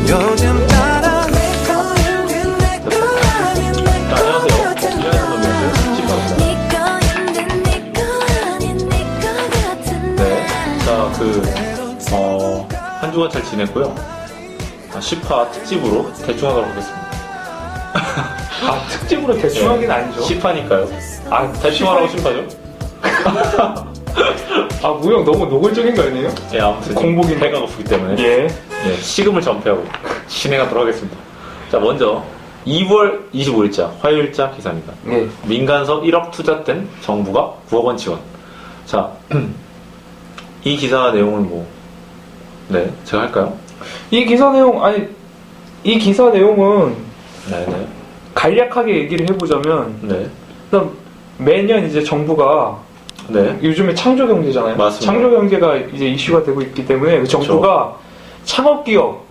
요즘 따라 한 주간 잘 지냈고요. 10화 특집으로 대충 하도록 하겠습니다. 특집으로 대충 하긴 아니죠. 10화니까요. 대충 하라고 10화죠? 무형 너무 노골적인 거 아니에요? 예, 아무튼 공복인 배가 고프기 때문에 예, 식음을 전폐하고 진행하도록 하겠습니다. 자, 먼저 2월 25일자 화요일자 기사입니다. 예. 민간서 1억 투자된 정부가 9억 원 지원. 자, 이 기사 내용은 제가 할까요? 이 기사 내용은 네네. 간략하게 얘기를 해보자면, 네. 일단 매년 이제 정부가 요즘에 창조 경제잖아요. 맞습니다. 창조 경제가 이제 이슈가 되고 있기 때문에 정부가 창업 기업,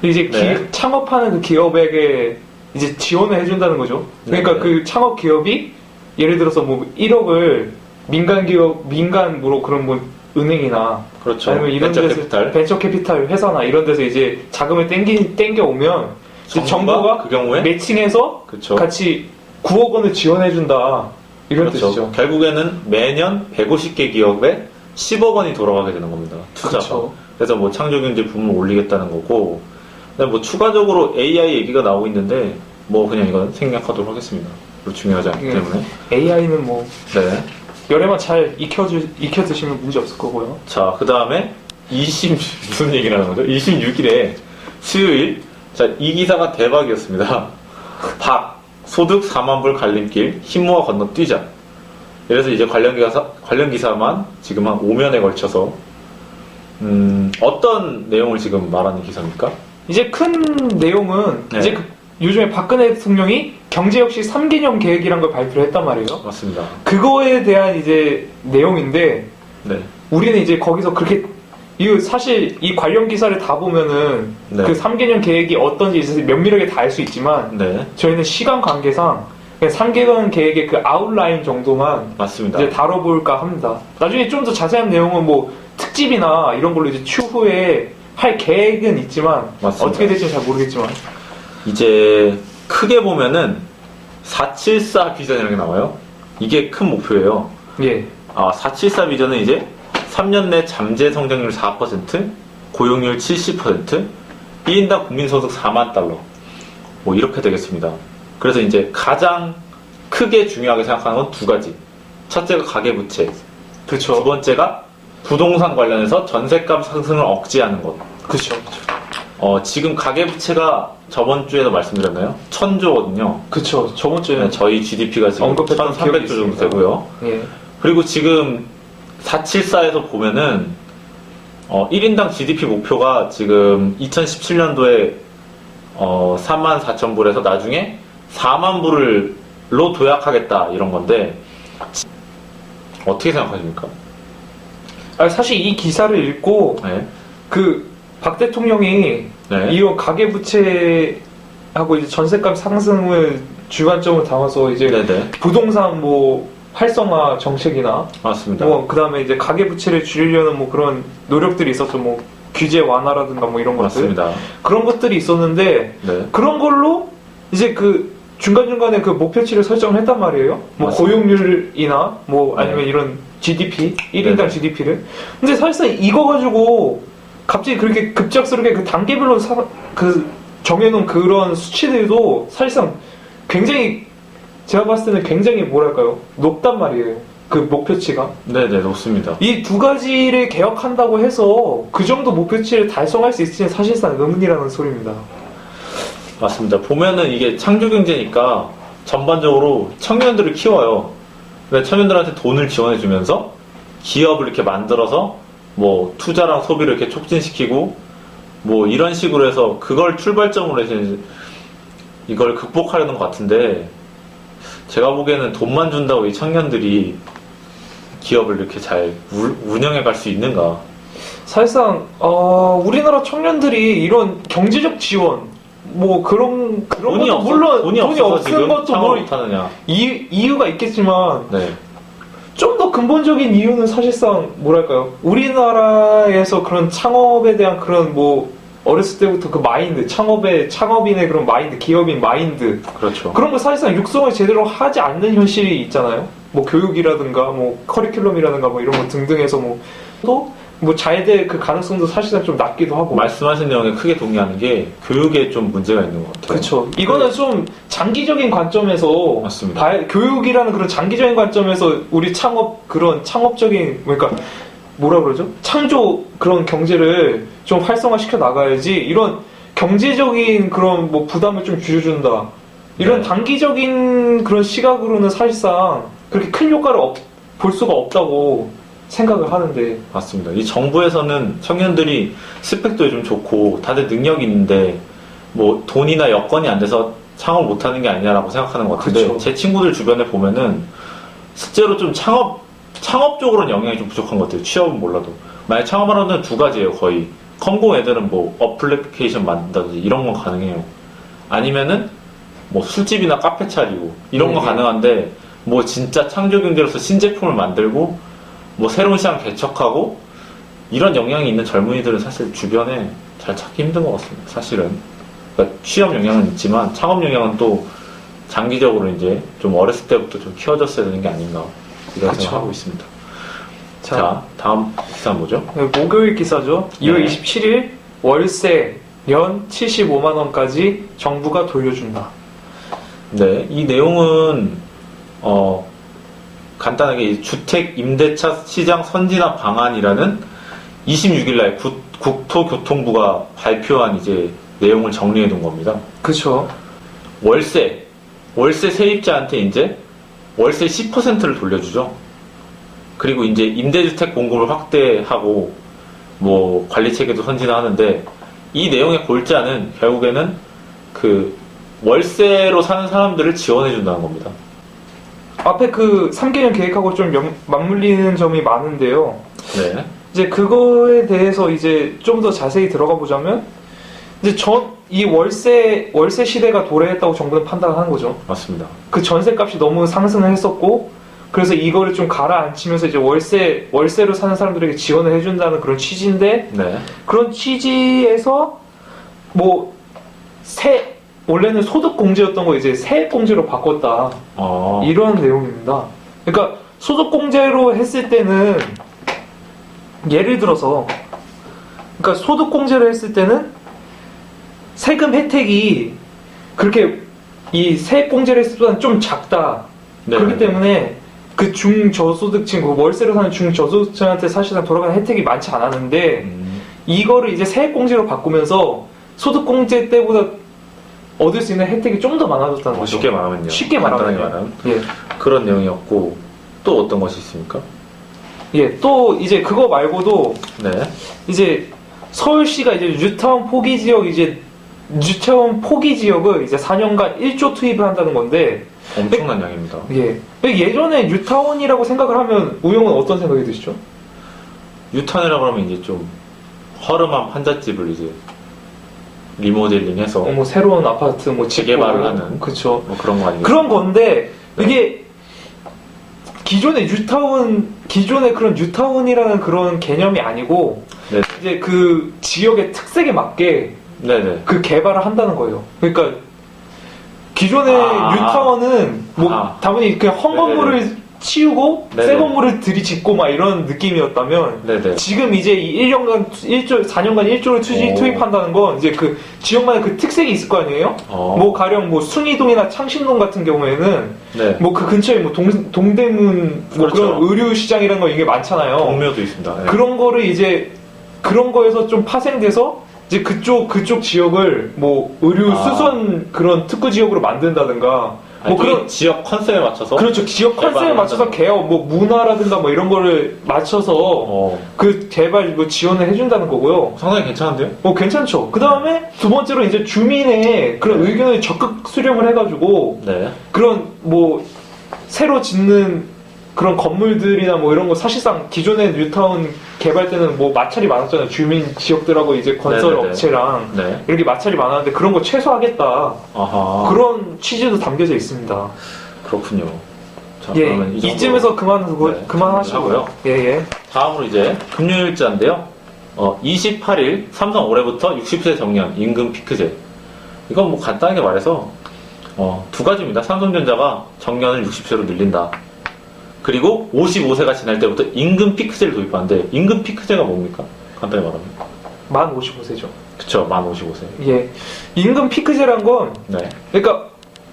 이제 창업하는 그 기업에게 이제 지원을 해준다는 거죠. 그러니까 그 창업 기업이 예를 들어서 1억을 민간으로 그런 은행이나 그렇죠. 아니면 이런 벤처 캐피탈 회사나 이런 데서 이제 자금을 땡겨 오면 정부가 그 경우에 매칭해서 같이 9억 원을 지원해준다 이런 뜻이죠. 결국에는 매년 150개 기업에 10억 원이 돌아가게 되는 겁니다. 투자가. 그래서 창조경제 부문을 올리겠다는 거고, 그다음에 추가적으로 AI 얘기가 나오고 있는데 그냥 이건 생략하도록 하겠습니다. 별로 중요하지 않기 때문에. AI는 열에만 잘 익혀드시면 문제 없을 거고요. 자, 그 다음에 무슨 얘기를 하는 거죠? 26일에 수요일. 자, 이 기사가 대박이었습니다. 소득 4만 불 갈림길 힘 모아 건너뛰자. 그래서 이제 관련 기사만 지금 한 5면에 걸쳐서 어떤 내용을 지금 말하는 기사입니까? 이제 큰 내용은 이제 요즘에 박근혜 대통령이 경제역시 3개년 계획이란 걸 발표를 했단 말이에요. 맞습니다. 그거에 대한 이제 내용인데, 우리는 이제 거기서 그렇게, 사실 이 관련 기사를 다 보면은 그 3개년 계획이 어떤지 이제 면밀하게 다 알 수 있지만, 저희는 시간 관계상 그냥 3개년 계획의 그 아웃라인 정도만 이제 다뤄볼까 합니다. 나중에 좀 더 자세한 내용은 특집이나 이런 걸로 이제 추후에 할 계획은 있지만, 어떻게 될지는 잘 모르겠지만. 이제 크게 보면은 474 비전이라는 게 나와요. 이게 큰 목표예요. 474 비전은 이제 3년 내 잠재 성장률 4%, 고용률 70%, 1인당 국민소득 4만 달러. 이렇게 되겠습니다. 그래서 이제 가장 크게 중요하게 생각하는 건 두 가지. 첫째가 가계부채. 두 번째가 부동산 관련해서 전세값 상승을 억제하는 것. 지금 가계부채가 저번 주에도 말씀드렸나요? 1000조거든요. 저번 주에 저희 GDP가 지금 1300조 정도 되고요. 그리고 지금 474에서 보면은 1인당 GDP 목표가 지금 2017년도에 34,000불에서 나중에 4만 불로 도약하겠다 이런 건데 어떻게 생각하십니까? 사실 이 기사를 읽고 박 대통령이 이런 가계부채하고 이제 전세값 상승을 주관점을 담아서 이제 부동산 활성화 정책이나 그 다음에 이제 가계부채를 줄이려는 그런 노력들이 있었죠. 규제 완화라든가 이런 것들 그런 것들이 있었는데 그런 걸로 이제 중간중간에 목표치를 설정을 했단 말이에요. 고용률이나 아니면 이런 GDP 1인당 GDP를. 근데 사실상 이거 가지고 갑자기 그렇게 급작스럽게 단계별로 정해놓은 그런 수치들도 사실상 굉장히 제가 봤을 때는 굉장히 높단 말이에요. 그 목표치가. 높습니다. 이 두 가지를 개혁한다고 해서 그 정도 목표치를 달성할 수 있을지는 사실상 의문이라는 소리입니다. 맞습니다. 보면은 이게 창조경제니까 전반적으로 청년들을 키워요. 청년들한테 돈을 지원해주면서 기업을 이렇게 만들어서 투자랑 소비를 이렇게 촉진시키고 이런 식으로 해서 그걸 출발점으로 해서 이걸 극복하려는 것 같은데, 제가 보기에는 돈만 준다고 이 청년들이 기업을 이렇게 잘 운영해 갈 수 있는가? 사실상 우리나라 청년들이 이런 경제적 지원 그런 돈이 것도 물론 돈이 없는 것도 못하느냐 이유가 있겠지만 좀 더 근본적인 이유는 사실상 우리나라에서 그런 창업에 대한 그런 어렸을 때부터 그 마인드, 창업인의 그런 마인드, 기업인 마인드. 그렇죠. 그런 거 사실상 육성을 제대로 하지 않는 현실이 있잖아요. 뭐 교육이라든가, 뭐 커리큘럼이라든가, 뭐 이런 거 등등해서 뭐 잘 될 그 가능성도 사실상 좀 낮기도 하고. 말씀하신 내용에 크게 동의하는 게 교육에 좀 문제가 있는 것 같아요. 그렇죠. 이거는 좀 장기적인 관점에서 맞습니다. 교육이라는 그런 장기적인 관점에서 우리 그런 창업적인 그러니까 뭐라 그러죠? 창조 그런 경제를 좀 활성화시켜 나가야지 이런 경제적인 그런 뭐 부담을 좀 줄여준다. 이런 네. 단기적인 그런 시각으로는 사실상 그렇게 큰 효과를 볼 수가 없다고 생각을 하는데. 맞습니다. 이 정부에서는 청년들이 스펙도 좀 좋고 다들 능력이 있는데 뭐 돈이나 여건이 안 돼서 창업을 못하는 게 아니냐라고 생각하는 것 같은데 그쵸. 제 친구들 주변에 보면은 실제로 좀 창업적으로는 영향이 좀 부족한 것 같아요. 취업은 몰라도. 만약 창업하려면 두 가지예요, 거의. 컴공 애들은 뭐 어플리케이션 만든다든지 이런 건 가능해요. 아니면은 뭐 술집이나 카페 차리고 이런 거 가능한데 뭐 진짜 창조 경제로서 신제품을 만들고 뭐 새로운 시장 개척하고 이런 영향이 있는 젊은이들은 사실 주변에 잘 찾기 힘든 것 같습니다. 사실은. 그러니까 취업 영향은 있지만 창업 영향은 또 장기적으로 이제 좀 어렸을 때부터 좀 키워졌어야 되는 게 아닌가 이런 그쵸. 생각하고 있습니다. 자, 다음 기사는 뭐죠? 목요일 기사죠. 네. 2월 27일 월세 연 75만 원까지 정부가 돌려준다. 네, 이 내용은 간단하게 이 주택 임대차 시장 선진화 방안이라는 26일 날 국토교통부가 발표한 이제 내용을 정리해 둔 겁니다. 그렇죠. 월세 세입자한테 이제 월세 10%를 돌려주죠. 그리고 이제 임대주택 공급을 확대하고 뭐 관리 체계도 선진화하는데 이 내용의 골자는 결국에는 그 월세로 사는 사람들을 지원해 준다는 겁니다. 앞에 그 3개년 계획하고 좀 맞물리는 점이 많은데요. 네. 이제 그거에 대해서 이제 좀 더 자세히 들어가 보자면 이제 이 월세 시대가 도래했다고 정부는 판단을 하는 거죠. 맞습니다. 그 전세값이 너무 상승을 했었고 그래서 이거를 좀 가라앉히면서 이제 월세로 사는 사람들에게 지원을 해준다는 그런 취지인데 네. 그런 취지에서 뭐 원래는 소득공제였던 거 이제 세액공제로 바꿨다. 이런 내용입니다. 그러니까 소득공제로 했을 때는 예를 들어서 그러니까 소득공제를 했을 때는 세금 혜택이 그렇게 이 세액공제를 했을 때는 좀 작다. 네. 그렇기 때문에 그 중저소득층, 그 월세로 사는 중저소득층한테 사실상 돌아가는 혜택이 많지 않았는데 이거를 이제 세액공제로 바꾸면서 소득공제 때보다 얻을 수 있는 혜택이 좀 더 많아졌다는 거죠. 쉽게 말하면요. 쉽게 말하면. 예. 그런 내용이었고 또 어떤 것이 있습니까? 예, 또 이제 그거 말고도 네. 이제 서울시가 이제 뉴타운 포기 지역을 이제 4년간 1조 투입을 한다는 건데 엄청난 양입니다. 예. 예전에 뉴타운이라고 생각을 하면 우영은 어떤 생각이 드시죠? 뉴타운이라고 하면 이제 좀 허름한 판잣집을 이제 리모델링해서 뭐 새로운 아파트 뭐 재개발을 하는 그쵸. 뭐 그런 거 아니겠어요? 그런 건데 이게 기존의 그런 뉴타운이라는 그런 개념이 아니고 네. 이제 그 지역의 특색에 맞게 네네. 그 개발을 한다는 거예요. 그러니까 기존의 뉴타운은 뭐 다분히 그냥 헌 건물을 치우고 새 건물을 들이짓고 막 이런 느낌이었다면 네네. 지금 이제 이 4년간 1조를 투입한다는 건 이제 그 지역만의 그 특색이 있을 거 아니에요? 뭐 가령 뭐 숭이동이나 창신동 같은 경우에는 네. 뭐 그 근처에 뭐 동대문 뭐 그렇죠. 그런 의류 시장이라는 거 이게 많잖아요. 동묘도 있습니다. 네. 그런 거를 이제 그런 거에서 좀 파생돼서 이제 그쪽 지역을 뭐 의류 수선 그런 특구 지역으로 만든다든가 뭐 그런 지역 컨셉에 맞춰서 그렇죠. 지역 컨셉에 맞춰서 개업 뭐 문화라든가 뭐 이런 거를 맞춰서 그 개발 뭐 지원을 해준다는 거고요. 상당히 괜찮은데요? 괜찮죠. 그 다음에 두 번째로 이제 주민의 그런 의견을 적극 수렴을 해가지고 그런 뭐 새로 짓는 그런 건물들이나 뭐 이런 거 사실상 기존의 뉴타운 개발 때는 뭐 마찰이 많았잖아요. 주민 지역들하고 이제 건설 업체랑 이렇게 마찰이 많았는데 그런 거 최소화하겠다. 그런 취지도 담겨져 있습니다. 그렇군요. 자, 예, 그러면 이쯤에서 그만하시고요. 다음으로 이제 금요일자인데요. 28일 삼성 올해부터 60세 정년 임금 피크제. 이건 뭐 간단하게 말해서 두 가지입니다. 삼성전자가 정년을 60세로 늘린다. 그리고 55세가 지날 때부터 임금 피크제를 도입하는데 임금 피크제가 뭡니까? 간단히 말하면 만 55세죠. 그쵸, 만 55세. 예, 임금 피크제란 건 네. 그러니까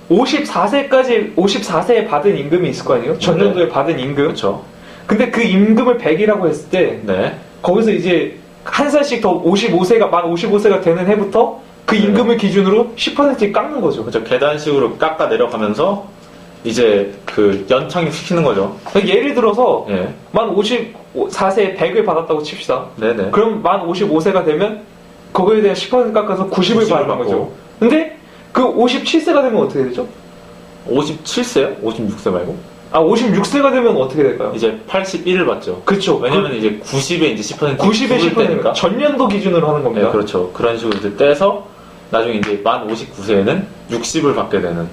54세에 받은 임금이 있을 거 아니에요? 전년도에 받은 임금. 그쵸. 근데 그 임금을 100이라고 했을 때 네. 거기서 이제 한 살씩 더 55세가 만 55세가 되는 해부터 그 임금을 기준으로 10% 깎는 거죠. 그렇죠. 계단식으로 깎아 내려가면서 이제 그 연착륙 시키는 거죠. 그러니까 예를 들어서 예. 만 54세에 100을 받았다고 칩시다. 네네. 그럼 만 55세가 되면 그거에 대한 10% 깎아서 90을 받는 거죠. 근데 그 57세가 되면 어떻게 되죠? 57세요? 56세 말고? 56세가 되면 어떻게 될까요? 이제 81을 받죠. 그렇죠. 왜냐면 이제 90에 이제 10% 90에 10%니까 전년도 기준으로 하는 겁니다. 네, 그렇죠. 그런 식으로 이제 떼서 나중에 이제 만 59세에는 60을 받게 되는.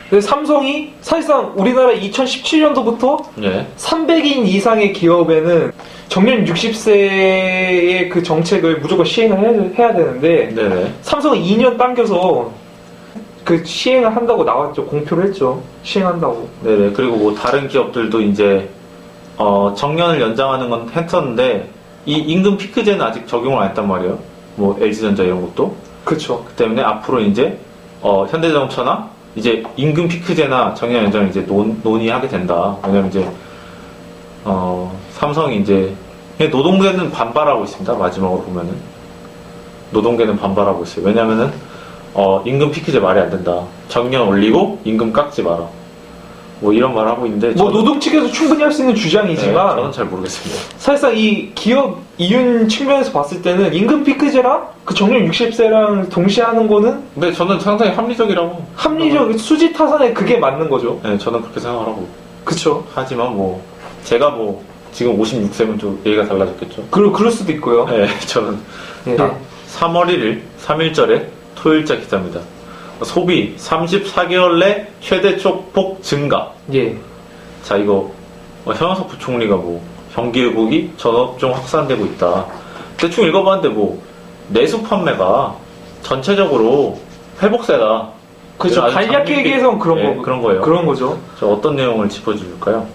근데 삼성이 사실상 우리나라 2017년도부터 예. 300인 이상의 기업에는 정년 60세의 그 정책을 무조건 시행을 해야 되는데 네네. 삼성은 2년 당겨서 그 시행을 한다고 나왔죠. 공표를 했죠. 시행한다고. 네네. 그리고 뭐 다른 기업들도 이제 정년을 연장하는 건 했었는데 이 임금 피크제는 아직 적용을 안 했단 말이에요. 뭐 LG전자 이런 것도. 그렇죠. 그 때문에 앞으로 이제 현대자동차나 이제 임금 피크제나 정년 연장을 이제 논의하게 된다. 왜냐면 이제 삼성이 이제 노동계는 반발하고 있습니다. 마지막으로 보면은 노동계는 반발하고 있어요. 왜냐면은 임금 피크제 말이 안 된다. 정년 올리고 임금 깎지 마라. 뭐 이런 말을 하고 있는데 뭐 노동 측에서 충분히 할 수 있는 주장이지만 네, 저는 잘 모르겠습니다. 사실상 이 기업 이윤 측면에서 봤을 때는 임금 피크제랑 그 정년 60세랑 동시에 하는 거는 근데 저는 상당히 합리적이라고. 수지 타산에 그게 맞는 거죠. 네, 저는 그렇게 생각하고. 그쵸. 하지만 뭐 제가 뭐 지금 56세면 좀 얘기가 달라졌겠죠. 그럴 수도 있고요. 네, 저는 예. 3월 1일 3일절에 토요일자 기사입니다. 소비 34개월 내 최대 조폭 증가. 예. 자, 이거 현원석 부총리가 뭐 경기회복이 전업종 확산되고 있다. 대충 읽어봤는데 뭐 내수 판매가 전체적으로 회복세다. 그렇죠. 간략하게 얘기해서 그런 거예요. 그런 거죠. 저 어떤 내용을 짚어줄까요?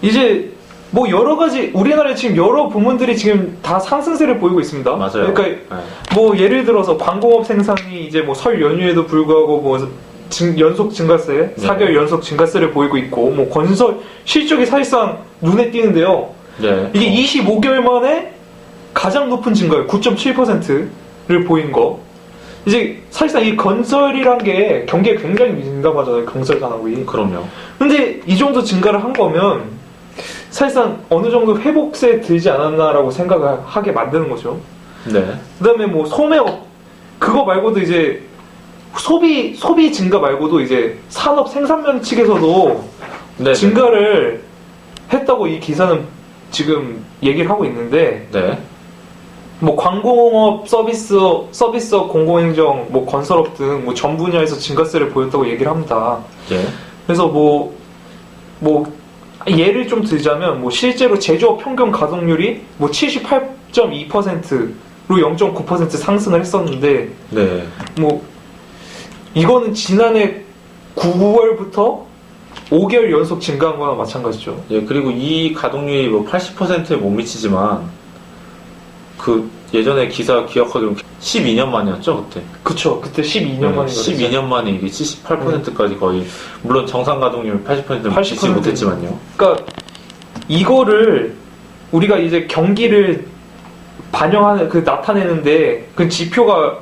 이제 뭐 여러 가지 우리나라에 지금 여러 부문들이 지금 다 상승세를 보이고 있습니다. 맞아요. 그러니까 네. 뭐 예를 들어서 광공업 생산이 이제 뭐 설 연휴에도 불구하고 뭐 연속 증가세, 네. 4개월 연속 증가세를 보이고 있고 뭐 건설 실적이 사실상 눈에 띄는데요. 네. 이게 25개월 만에 가장 높은 증가율 9.7%를 보인 거. 이제 사실상 이 건설이란 게 경기에 굉장히 민감하잖아요. 건설 산업이. 그럼요. 근데 이 정도 증가를 한 거면 사실상 어느 정도 회복세 들지 않았나라고 생각을 하게 만드는 거죠. 네. 그 다음에 뭐 소매업, 그거 말고도 이제 소비 증가 말고도 이제 산업 생산면 측에서도 네. 증가를 했다고 이 기사는 지금 얘기를 하고 있는데, 네. 뭐 광공업, 서비스업, 공공행정, 뭐 건설업 등 뭐 전 분야에서 증가세를 보였다고 얘기를 합니다. 네. 그래서 뭐 예를 좀 들자면 뭐 실제로 제조업 평균 가동률이 뭐 78.2%로 0.9% 상승을 했었는데, 네. 뭐 이거는 지난해 9월부터 5개월 연속 증가한 거나 마찬가지죠. 예, 그리고 이 가동률이 뭐 80%에 못 미치지만 그 예전에 기사 기억하기로 12년 만이었죠, 그때. 그쵸. 그때 12년 만에 12년 만에 이게 78%까지 거의, 물론 정상 가동률 80%는 미치지 못했지만요. 그러니까 이거를 우리가 이제 경기를 반영하는 나타내는데 그 지표가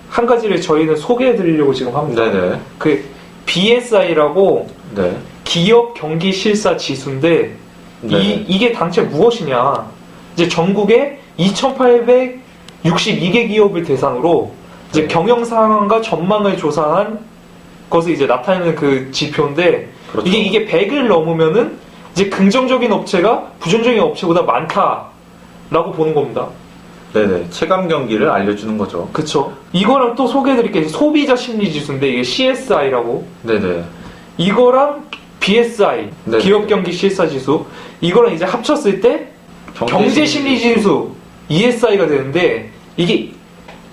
한 가지를 저희는 소개해 드리려고 지금 합니다. 네네. 그 BSI라고 네. 기업 경기 실사 지수인데 네. 이게 당최 무엇이냐? 이제 전국에 2,862개 기업을 대상으로 이제 네. 경영 상황과 전망을 조사한 것을 이제 나타내는 그 지표인데, 그렇죠. 이게 100을 넘으면은 이제 긍정적인 업체가 부정적인 업체보다 많다라고 보는 겁니다. 네네. 체감 경기를 알려주는 거죠. 그쵸. 이거랑 또 소개해드릴게요. 소비자 심리 지수인데 이게 CSI라고. 네네. 이거랑 BSI, 네네. 기업 경기 실사 지수. 이거랑 이제 합쳤을 때 경제 심리 지수 ESI가 되는데 이게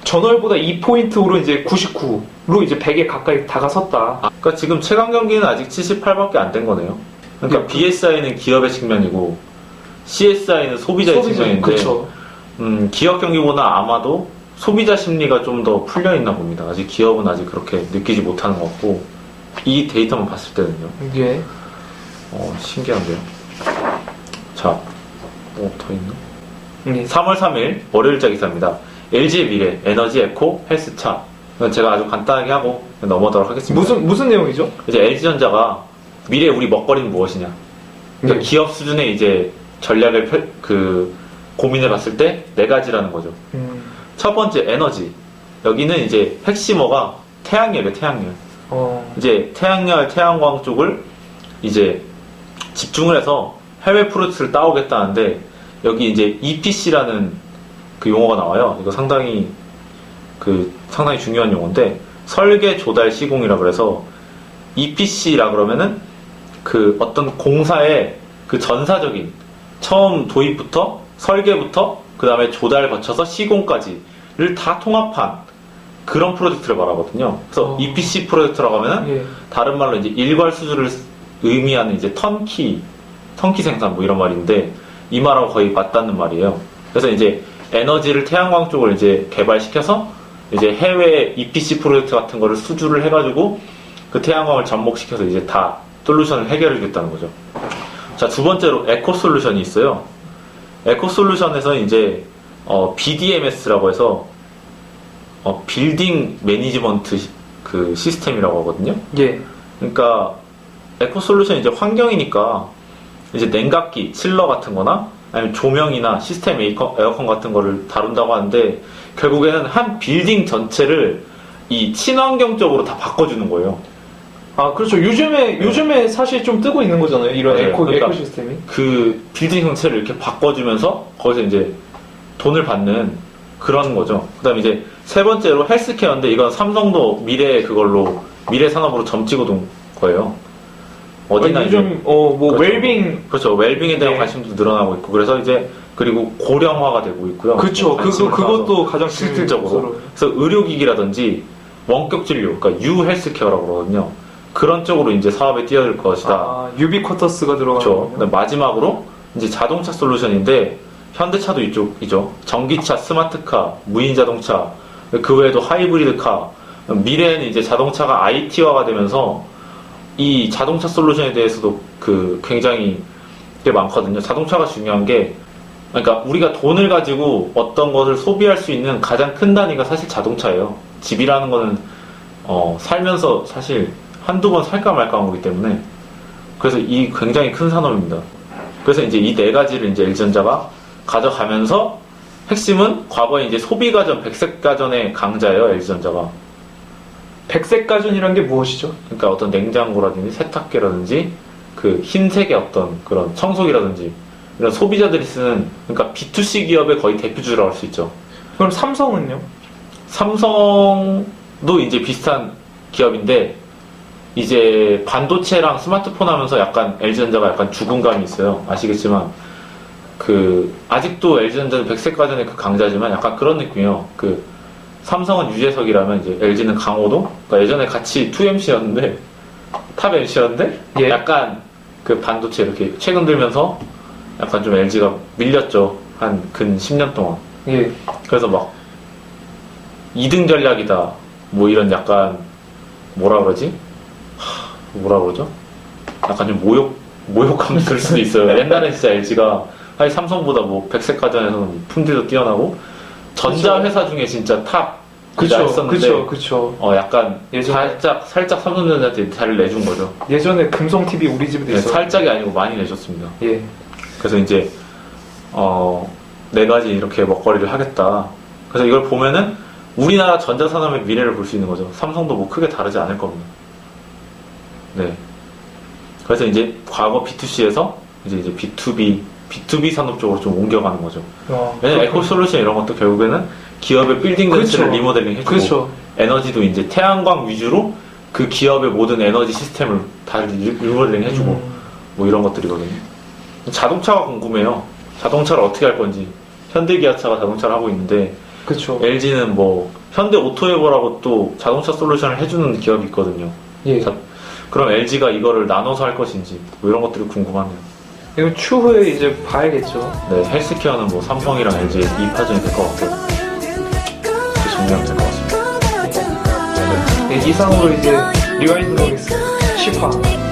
전월보다 2포인트로 이제 99로 이제 100에 가까이 다가섰다. 그러니까 지금 최강 경기는 아직 78밖에 안 된 거네요. 그러니까 BSI는 기업의 측면이고 CSI는 소비자의 측면인데 그쵸. 기업 경기보다 아마도 소비자 심리가 좀 더 풀려 있나 봅니다. 아직 기업은 아직 그렇게 느끼지 못하는 것 같고 이 데이터만 봤을 때는요. 예. 신기한데요. 자, 뭐 더 있나? 예. 3월 3일 월요일자 기사입니다. LG의 미래, 에너지, 에코, 헬스차. 이건 제가 아주 간단하게 하고 넘어가도록 하겠습니다. 무슨 내용이죠? 이제 LG전자가 미래 우리 먹거리는 무엇이냐. 그러니까 기업 수준의 이제 전략을 고민해 봤을 때 네 가지라는 거죠. 첫 번째 에너지. 여기는 이제 핵심어가 태양열이에요, 태양열. 이제 태양열, 태양광 쪽을 이제 집중을 해서 해외 프로젝트를 따오겠다는데 여기 이제 EPC라는 그 용어가 나와요. 이거 상당히 중요한 용어인데 설계, 조달, 시공이라 그래서 EPC라 그러면은 그 어떤 공사의 그 전사적인 처음 도입부터 설계부터 그 다음에 조달 거쳐서 시공까지를 다 통합한 그런 프로젝트를 말하거든요. 그래서 EPC 프로젝트라고 하면은 다른 말로 이제 일괄 수주를 의미하는 이제 턴키 생산 뭐 이런 말인데 이 말하고 거의 맞닿는 말이에요. 그래서 이제 에너지를 태양광 쪽을 이제 개발시켜서 이제 해외 EPC 프로젝트 같은 거를 수주를 해가지고 그 태양광을 접목시켜서 이제 다 솔루션을 해결해주겠다는 거죠. 자, 두 번째로 에코 솔루션이 있어요. 에코 솔루션에서 이제 BDMS라고 해서 빌딩 매니지먼트 그 시스템이라고 하거든요. 예. 그러니까 에코 솔루션 이제 환경이니까 이제 냉각기, 칠러 같은 거나 아니면 조명이나 시스템 에어컨 같은 거를 다룬다고 하는데 결국에는 한 빌딩 전체를 이 친환경적으로 다 바꿔주는 거예요. 아, 그렇죠. 요즘에 사실 좀 뜨고 있는 거잖아요. 이런 그러니까 에코 시스템이. 그 빌딩 형체를 이렇게 바꿔주면서 거기서 이제 돈을 받는 그런 거죠. 그 다음에 이제 세 번째로 헬스케어인데 이건 삼성도 미래 산업으로 점 찍어둔 거예요. 어디나 요즘 그렇죠. 웰빙. 그렇죠. 웰빙에 대한 관심도 늘어나고 있고 그래서 이제 그리고 고령화가 되고 있고요. 그렇죠. 그것도 가장 실질적으로. 그래서 의료기기라든지 원격 진료, 그러니까 유 헬스케어라고 그러거든요. 그런 쪽으로 이제 사업에 뛰어들 것이다. 유비쿼터스가 들어가는 거죠. 그렇죠. 마지막으로 이제 자동차 솔루션인데 현대차도 이쪽이죠. 전기차, 스마트카, 무인 자동차, 그 외에도 하이브리드카. 미래에는 이제 자동차가 IT화가 되면서 이 자동차 솔루션에 대해서도 굉장히 게 많거든요. 자동차가 중요한 게 그러니까 우리가 돈을 가지고 어떤 것을 소비할 수 있는 가장 큰 단위가 사실 자동차예요. 집이라는 거는 살면서 사실 한두 번 살까 말까 한 거기 때문에 그래서 이 굉장히 큰 산업입니다. 그래서 이제 이 네 가지를 이제 LG전자가 가져가면서 핵심은 과거에 이제 소비가전, 백색가전의 강자예요, LG전자가. 백색가전이란 게 무엇이죠? 그러니까 어떤 냉장고라든지 세탁기라든지 그 흰색의 어떤 그런 청소기라든지 이런 소비자들이 쓰는 그러니까 B2C 기업의 거의 대표주라고 할 수 있죠. 그럼 삼성은요? 삼성도 이제 비슷한 기업인데 이제 반도체랑 스마트폰 하면서 약간 LG전자가 약간 죽은 감이 있어요. 아시겠지만 아직도 LG전자는 백색가전의 그 강자지만 약간 그런 느낌이에요. 삼성은 유재석이라면 이제 LG는 강호동? 그러니까 예전에 같이 2MC였는데 탑 MC였는데 약간 그 반도체 이렇게 최근 들면서 약간 좀 LG가 밀렸죠. 한 근 10년 동안. 예. 그래서 막 2등 전략이다. 뭐 이런 약간 뭐라 그러죠? 약간 좀 모욕감 들 수도 있어요. 옛날에 진짜 LG가 사실 삼성보다 뭐 백색가전에서는 품질도 뛰어나고 전자회사 중에 진짜 탑 했었는데 그쵸. 약간 살짝 삼성전자한테 자리를 내준 거죠. 예전에 금성 TV 우리 집에도 있었어요. 살짝이 아니고 많이 내줬습니다. 예. 그래서 이제 네 가지 이렇게 먹거리를 하겠다. 그래서 이걸 보면은 우리나라 전자산업의 미래를 볼 수 있는 거죠. 삼성도 뭐 크게 다르지 않을 겁니다. 네. 그래서 이제 과거 B2C에서 이제 B2B 산업 쪽으로 좀 옮겨가는 거죠. 왜냐면 에코 솔루션 이런 것도 결국에는 기업의 빌딩 전체를 리모델링 해주고 에너지도 이제 태양광 위주로 그 기업의 모든 에너지 시스템을 다 리모델링 해주고 뭐 이런 것들이거든요. 자동차가 궁금해요. 자동차를 어떻게 할 건지. 현대기아차가 자동차를 하고 있는데 그쵸. LG는 뭐 현대 오토에버라고 또 자동차 솔루션을 해주는 기업이 있거든요. 예. 그럼 LG가 이거를 나눠서 할 것인지 뭐 이런 것들이 궁금하네요. 이거 추후에 이제 봐야겠죠. 네, 헬스케어는 뭐 삼성이랑 LG의 이파전이 될 것 같고요. 이렇게 정리하면 될 것 같습니다. 네, 이상으로 이제 리와인드 로믹스 10화